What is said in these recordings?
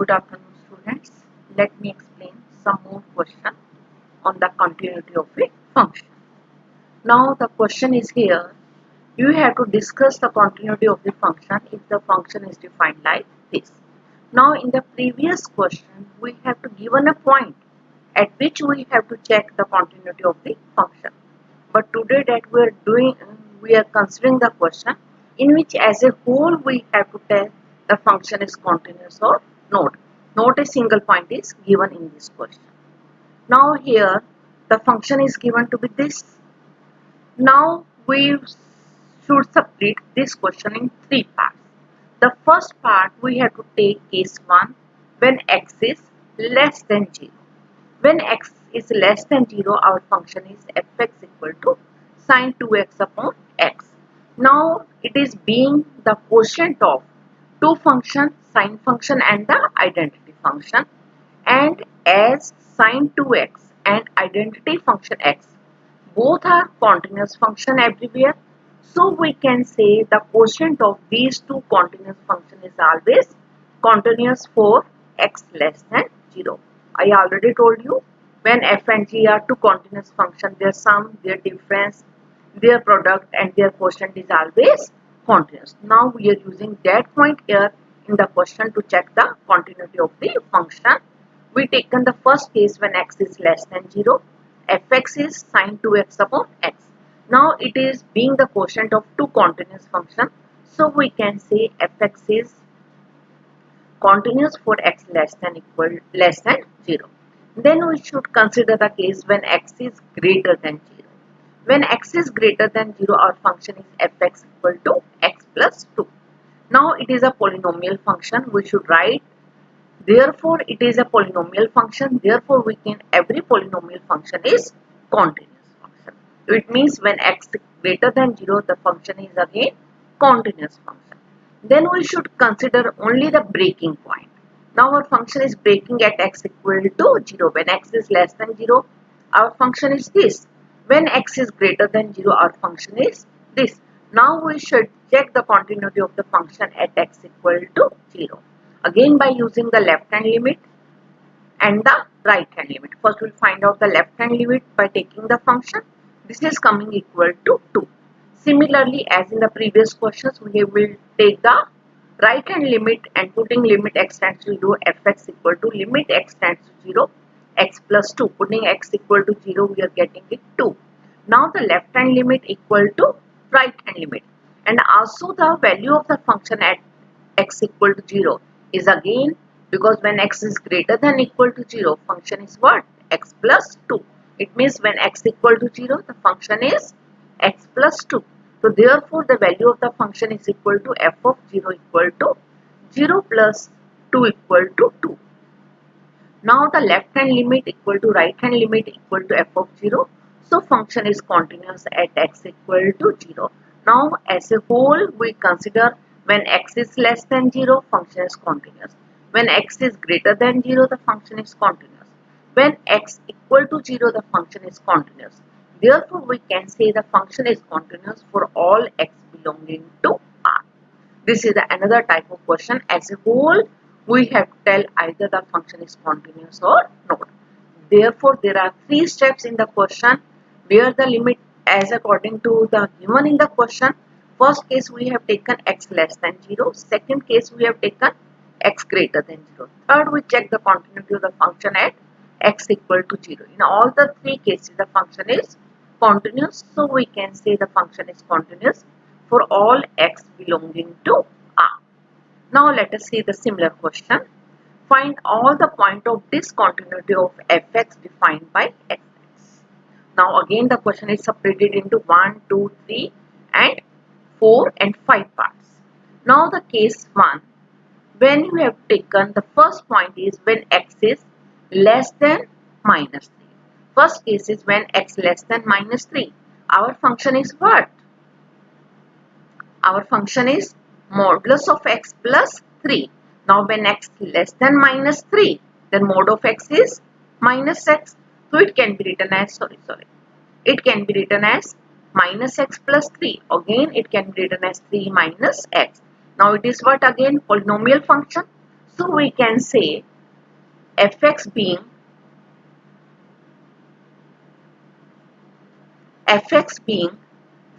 Good afternoon, students. Let me explain some more question on the continuity of a function. Now the question is here. You have to discuss the continuity of the function if the function is defined like this. Now in the previous question, we have to given a point at which we have to check the continuity of the function. But today that we are considering the question in which as a whole we have to tell the function is continuous or not. Not a single point is given in this question. Now here the function is given to be this. Now we should split this question in three parts. The first part we have to take case 1 when x is less than 0. When x is less than 0, our function is fx equal to sine 2x upon x. Now it is being the quotient of two functions, sine function and the identity function, and as sine 2x and identity function x both are continuous function everywhere, so we can say the quotient of these two continuous functions is always continuous for x less than 0. I already told you when f and g are two continuous functions, their sum, their difference, their product and their quotient is always continuous. Now we are using that point here in the question to check the continuity of the function. We taken the first case when x is less than 0. Fx is sine 2x upon x. Now it is being the quotient of two continuous functions, so we can say fx is continuous for x less than 0. Then we should consider the case when x is greater than 0. When x is greater than 0, our function is fx equal to x plus 2. Now it is a polynomial function. We should write, therefore it is a polynomial function. Therefore we can, every polynomial function is continuous function. It means when x is greater than 0, the function is again continuous function. Then we should consider only the breaking point. Now our function is breaking at x equal to 0. When x is less than 0, our function is this. When x is greater than 0, our function is this. Now we should check the continuity of the function at x equal to 0. Again by using the left hand limit and the right hand limit. First we will find out the left hand limit by taking the function. This is coming equal to 2. Similarly, as in the previous questions, we will take the right hand limit and putting limit x tends to 0, fx equal to limit x tends to 0, x plus 2. Putting x equal to 0, we are getting it 2. Now the left hand limit equal to right hand limit, and also the value of the function at x equal to 0 is again, because when x is greater than equal to 0, function is what? X plus 2. It means when x equal to 0, the function is x plus 2. So therefore the value of the function is equal to f of 0 equal to 0 plus 2 equal to 2. Now the left hand limit equal to right hand limit equal to f of 0. So function is continuous at x equal to 0. Now as a whole we consider when x is less than 0, function is continuous. When x is greater than 0, the function is continuous. When x equal to 0, the function is continuous. Therefore we can say the function is continuous for all x belonging to R. This is another type of question. As a whole, we have to tell either the function is continuous or not. Therefore, there are three steps in the question where the limit as according to the given in the question. First case we have taken x less than 0. Second case we have taken x greater than 0. Third, we check the continuity of the function at x equal to 0. In all the three cases, the function is continuous. So we can say the function is continuous for all x belonging to R. Now let us see the similar question. Find all the point of discontinuity of fx defined by fx. Now again the question is separated into 1, 2, 3 and 4 and 5 parts. Now the case 1, when you have taken the first point is when x is less than minus 3. First case is when x less than minus 3. Our function is what? Our function is modulus of x plus 3. Now when x less than minus 3, then mod of x is minus x. So it can be written as, it can be written as minus x plus 3. Again it can be written as 3 minus x. Now it is what again? Polynomial function. So we can say fx being fx being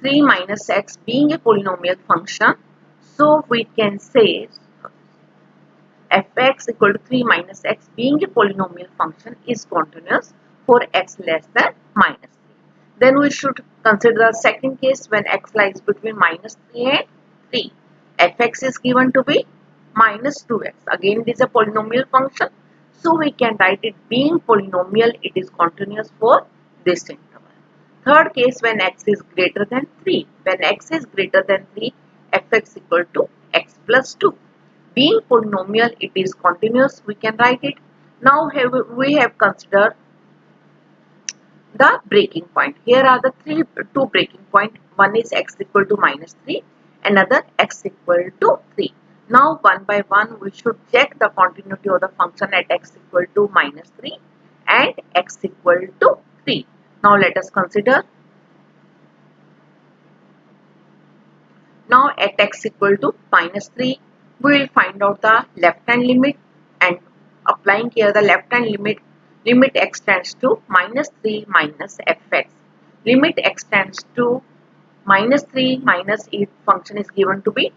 3 minus x being a polynomial function. So we can say fx equal to 3 minus x being a polynomial function is continuous for x less than minus 3. Then we should consider the second case when x lies between minus 3 and 3. Fx is given to be minus 2x. Again, it is a polynomial function. So we can write it being polynomial, it is continuous for this interval. Third case when x is greater than 3. When x is greater than 3, fx equal to x plus 2. Being polynomial, it is continuous, we can write it. Now we have considered the breaking point. Here are the two breaking point. One is x equal to minus 3, another x equal to 3. Now one by one we should check the continuity of the function at x equal to minus 3 and x equal to 3. Now let us consider. Now at x equal to minus 3, we will find out the left hand limit, and applying here the left hand limit, limit x tends to minus 3 minus fx. Limit x tends to minus 3 minus e function is given to be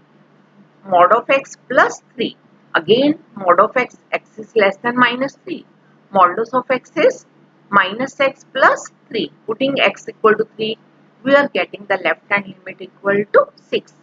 mod of x plus 3. Again, mod of x, x is less than minus 3. Modulus of x is minus x plus 3. Putting x equal to 3, we are getting the left hand limit equal to 6.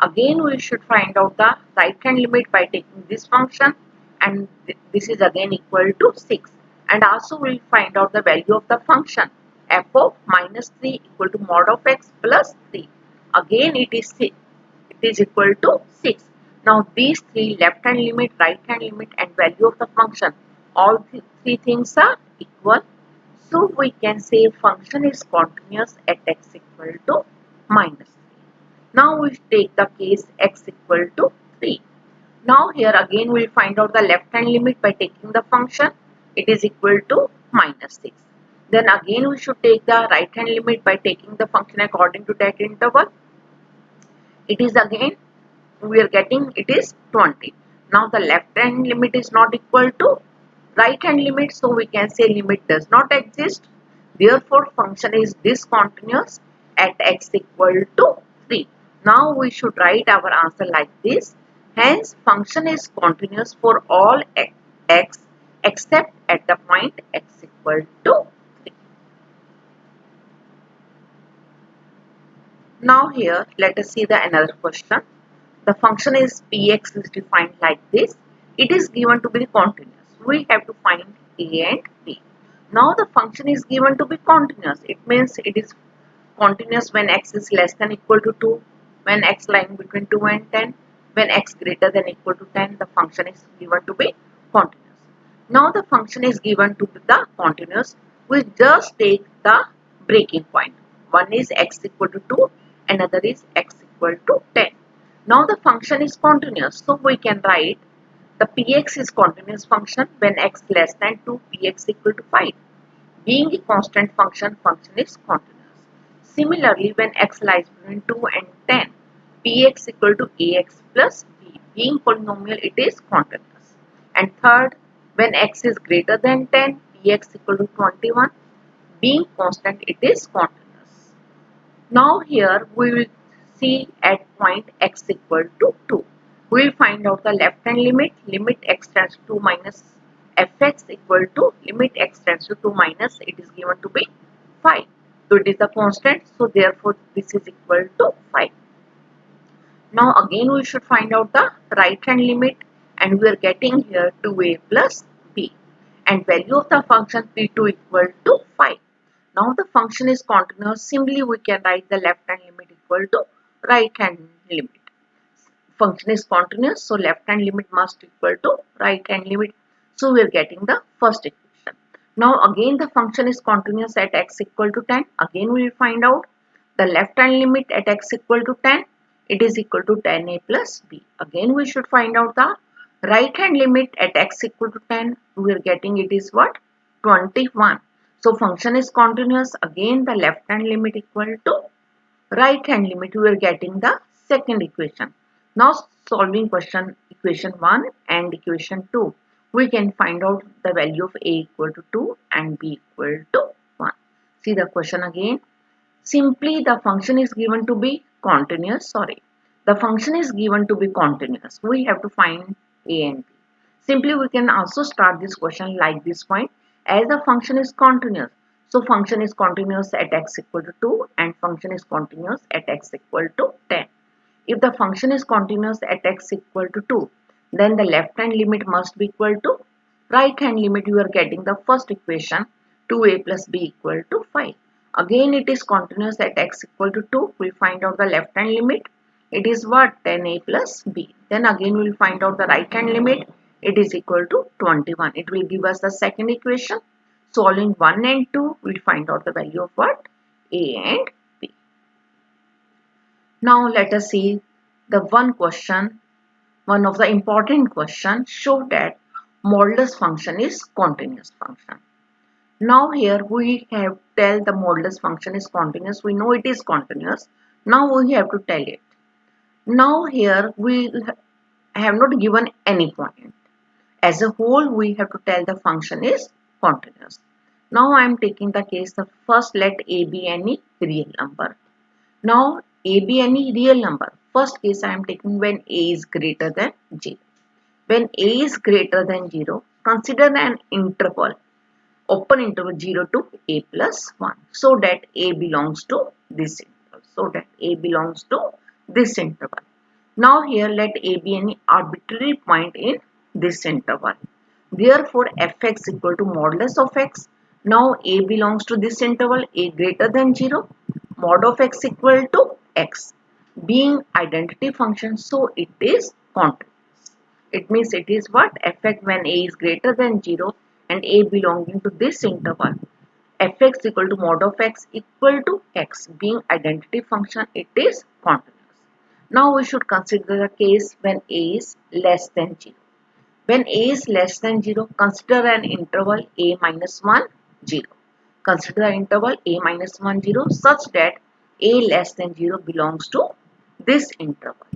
Again, we should find out the right hand limit by taking this function, and this is again equal to 6. And also we will find out the value of the function f of minus 3 equal to mod of x plus 3. Again, it is equal to 6. Now these three, left hand limit, right hand limit and value of the function, all three things are equal. So we can say function is continuous at x equal to minus 3. Now we take the case x equal to 3. Now here again we will find out the left hand limit by taking the function. It is equal to minus 6. Then again we should take the right hand limit by taking the function according to that interval. It is again, we are getting it is 20. Now the left hand limit is not equal to right hand limit, so we can say limit does not exist. Therefore function is discontinuous at x equal to 3. Now we should write our answer like this. Hence function is continuous for all x except at the point x equal to 3. Now here let us see the another question. The function is px is defined like this. It is given to be continuous. We have to find a and b. Now the function is given to be continuous. It means it is continuous when x is less than equal to 2, when x lying between 2 and 10, when x greater than equal to 10, the function is given to be continuous. Now the function is given to be the continuous. We just take the breaking point. One is x equal to 2, another is x equal to 10. Now the function is continuous, so we can write the px is continuous function when x less than 2, px equal to 5. Being a constant function, function is continuous. Similarly, when x lies between 2 and 10, px equal to ax plus b. Being polynomial, it is continuous. And third, when x is greater than 10, px equal to 21. Being constant, it is continuous. Now here we will see at point x equal to 2. We will find out the left hand limit. Limit x tends to 2 minus fx equal to limit x tends to 2 minus, it is given to be 5. So it is a constant. So therefore this is equal to 5. Now again we should find out the right hand limit, and we are getting here 2a plus b, and value of the function p2 equal to 5. Now the function is continuous. Simply we can write the left hand limit equal to right hand limit. Function is continuous, so left hand limit must equal to right hand limit. So we are getting the first equation. Now again the function is continuous at x equal to 10. Again we will find out the left hand limit at x equal to 10. It is equal to 10a plus b. Again we should find out the right hand limit at x equal to 10. We are getting it is what? 21. So function is continuous. Again the left hand limit equal to right hand limit. We are getting the second equation. Now solving equation equation 1 and equation 2, we can find out the value of a equal to 2 and b equal to 1. See the question again. Simply the function is given to be continuous. The function is given to be continuous. We have to find a and b. Simply we can also start this question like this point. As the function is continuous, so function is continuous at x equal to 2 and function is continuous at x equal to 10. If the function is continuous at x equal to 2, then the left hand limit must be equal to right hand limit. You are getting the first equation 2a plus b equal to 5. Again it is continuous at x equal to 2. We find out the left hand limit. It is what? 10a plus b. Then again we will find out the right hand limit. It is equal to 21. It will give us the second equation. Solving 1 and 2, we will find out the value of what? A and b. Now let us see the one question, one of the important questions. Show that modulus function is continuous function. Now here we have tell the modulus function is continuous. We know it is continuous. Now we have to tell it. Now here we have not given any point. As a whole we have to tell the function is continuous. Now I am taking the case the first let a be any real number. Now a be any real number. First case I am taking when a is greater than 0. When a is greater than 0, consider an interval, open interval 0 to a plus 1, so that a belongs to this interval. Now here let a be any arbitrary point in this interval. Therefore fx equal to modulus of x. Now a belongs to this interval, a greater than 0, mod of x equal to x. Being identity function, so it is continuous. It means it is what? Fx when a is greater than 0 and a belonging to this interval. Fx equal to mod of x equal to x. Being identity function, it is continuous. Now we should consider the case when a is less than 0. When a is less than 0, consider an interval a minus 1, 0. Consider the interval a minus 1, 0 such that a less than 0 belongs to this interval.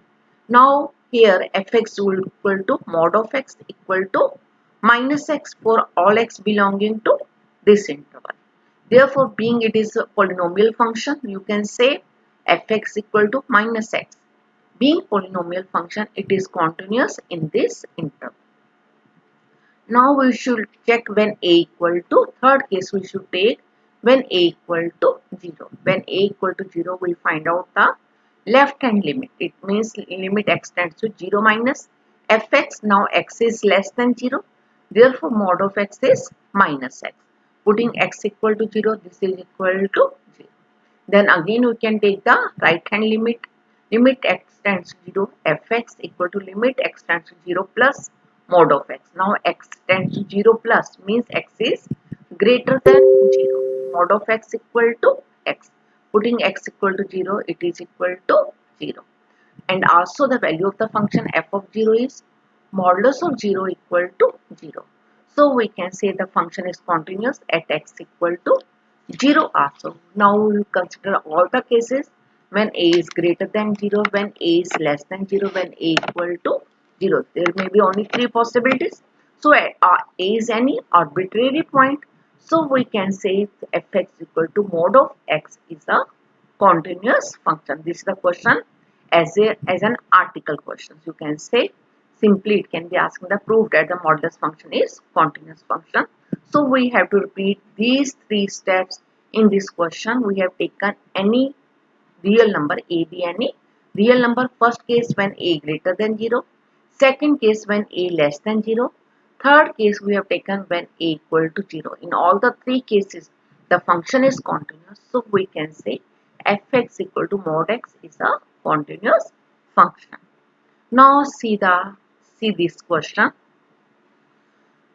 Now here fx will equal to mod of x equal to minus x for all x belonging to this interval. Therefore, being it is a polynomial function, you can say fx equal to minus x. Being polynomial function, it is continuous in this interval. Now we should check when a equal to, third case we should take when a equal to 0. When a equal to 0, we find out the left hand limit. It means limit x tends to 0 minus fx. Now x is less than 0. Therefore, mod of x is minus x. Putting x equal to 0, this is equal to 0. Then again we can take the right hand limit. Limit x tends to 0, fx equal to limit x tends to 0 plus mod of x. Now x tends to 0 plus means x is greater than 0. Mod of x equal to x. Putting x equal to 0, it is equal to 0. And also the value of the function f of 0 is modulus of 0 equal to 0. So we can say the function is continuous at x equal to 0 also. Now we will consider all the cases when a is greater than 0, when a is less than 0, when a equal to 0. There may be only 3 possibilities. So a is any arbitrary point. So we can say fx equal to mod of x is a continuous function. This is the question as an article question. You can say simply it can be asking the proof that the modulus function is continuous function. So we have to repeat these 3 steps in this question. We have taken any real number a be any real number. First case when a greater than 0. Second case when a less than 0. Third case we have taken when a equal to 0. In all the 3 cases the function is continuous. So we can say fx equal to mod x is a continuous function. Now see this question.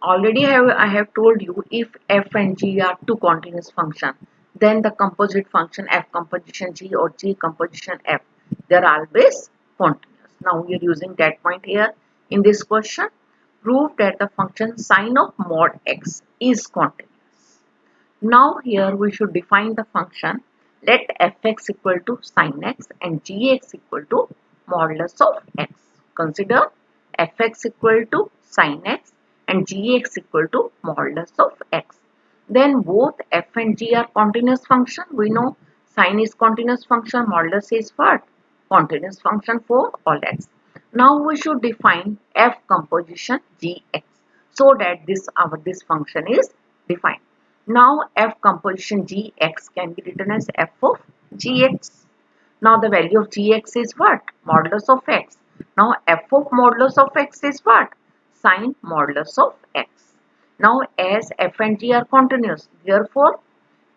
Already I have told you if f and g are two continuous functions, then the composite function f composition g or g composition f, they are always continuous. Now we are using that point here in this question. Prove that the function sine of mod x is continuous. Now here we should define the function. Let fx equal to sine x and gx equal to modulus of x. Consider fx equal to sin x and gx equal to modulus of x. Then both f and g are continuous function. We know sin is continuous function, modulus is what? Continuous function for all x. Now we should define f composition gx so that this function is defined. Now f composition gx can be written as f of gx. Now the value of gx is what? Modulus of x. Now f of modulus of x is what? Sin modulus of x. Now as f and g are continuous, therefore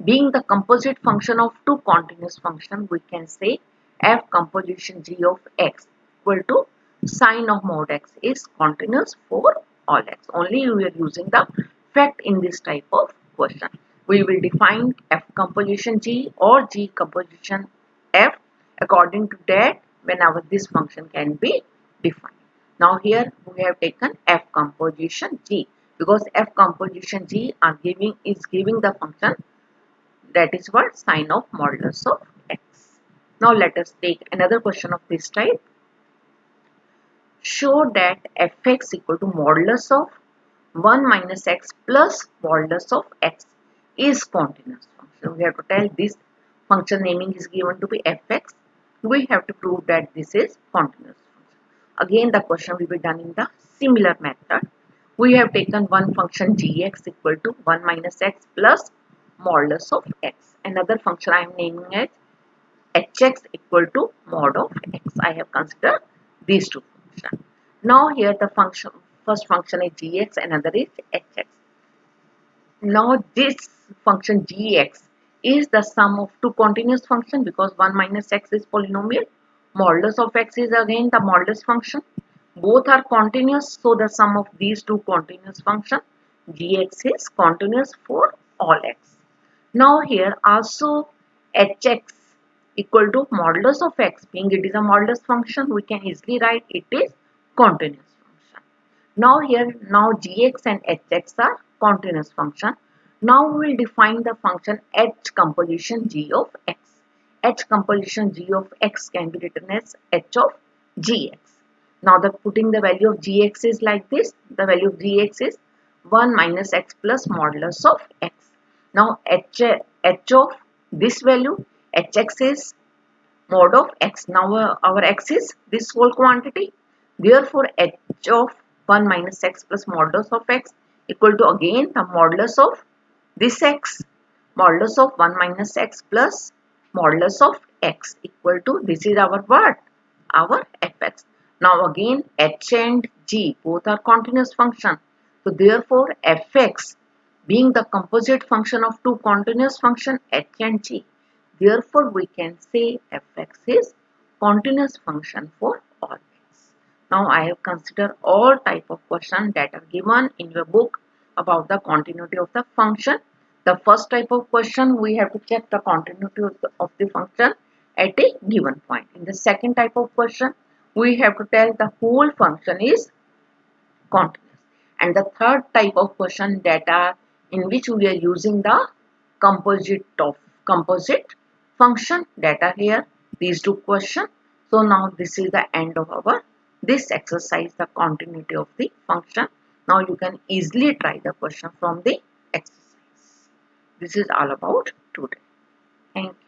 being the composite function of two continuous functions, we can say f composition g of x equal to sin of mod x is continuous for all x. Only we are using the fact in this type of question. We will define f composition g or g composition f. According to that, whenever this function can be defined. Now here we have taken f composition g because f composition g is giving the function that is what? Sin of modulus of x. Now let us take another question of this type. Show that fx equal to modulus of 1 minus x plus modulus of x is continuous function. We have to tell this function naming is given to be fx. We have to prove that this is continuous function. Again the question will be done in the similar method. We have taken one function gx equal to 1 minus x plus modulus of x. Another function I am naming as hx equal to mod of x. I have considered these two functions. Now here the first function is gx, another is hx. Now this function gx is the sum of two continuous functions because 1 minus x is polynomial. Modulus of x is again the modulus function. Both are continuous, so the sum of these two continuous functions gx is continuous for all x. Now here also hx equal to modulus of x, being it is a modulus function, we can easily write it is continuous function. Now here gx and hx are continuous function. Now we will define the function h composition g of x. H composition g of x can be written as h of gx. Now putting the value of gx is like this. The value of gx is 1 minus x plus modulus of x. Now h of this value, hx is mod of x. Now our x is this whole quantity. Therefore h of 1 minus x plus modulus of x equal to again the modulus of this x. Modulus of 1 minus x plus modulus of x equal to, this is our what? Our fx. Now again h and g both are continuous function. So therefore fx being the composite function of two continuous function h and g. Therefore we can say fx is continuous function for all x. Now I have considered all type of questions that are given in your book about the continuity of the function. The first type of question we have to check the continuity of the function at a given point. In the second type of question we have to tell the whole function is continuous. And the third type of question that are in which we are using the composite function that are here, these two questions. So now this is the end of our this exercise, the continuity of the function. Now you can easily try the question from the exercise. This is all about today. Thank you.